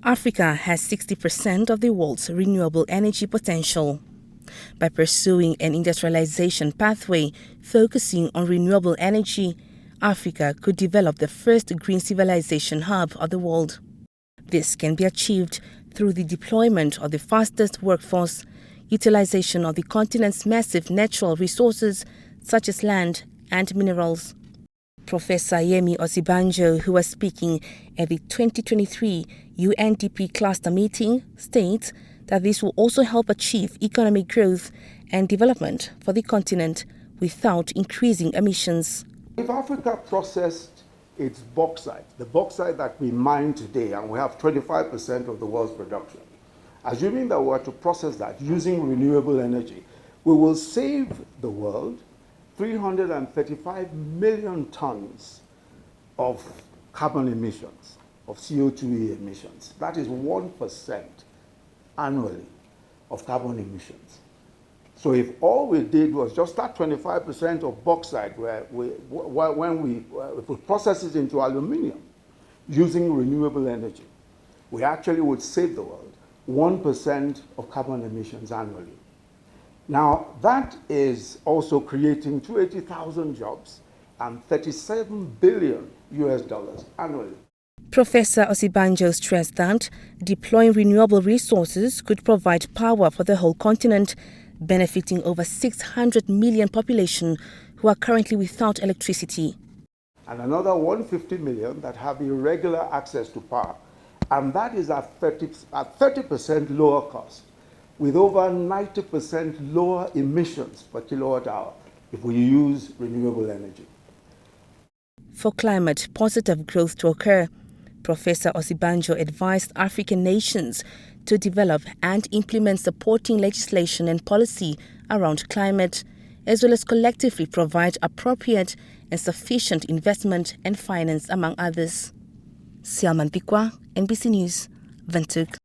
Africa has 60% of the world's renewable energy potential. By pursuing an industrialization pathway focusing on renewable energy, Africa could develop the first green civilization hub of the world. This can be achieved through the deployment of the fastest workforce, utilization of the continent's massive natural resources such as land and minerals. Professor Osibanjo, who was speaking at the 2023 UNDP cluster meeting, states that this will also help achieve economic growth and development for the continent without increasing emissions. If Africa processed its bauxite, the bauxite that we mine today, and we have 25% of the world's production, assuming that we were to process that using renewable energy, we will save the world 335 million tons of carbon emissions, of CO2 emissions. That is 1% annually of carbon emissions. So if all we did was just that 25% of bauxite, if we process it into aluminium using renewable energy, we actually would save the world 1% of carbon emissions annually. Now, that is also creating 280,000 jobs and $37 billion annually. Professor Osibanjo stressed that deploying renewable resources could provide power for the whole continent, benefiting over 600 million population who are currently without electricity. And another 150 million that have irregular access to power. And that is at 30% lower cost, with over 90% lower emissions per kilowatt hour if we use renewable energy. For climate positive growth to occur, Professor Osibanjo advised African nations to develop and implement supporting legislation and policy around climate, as well as collectively provide appropriate and sufficient investment and finance, among others. Sialman Pikwa, NBC News, Windhoek.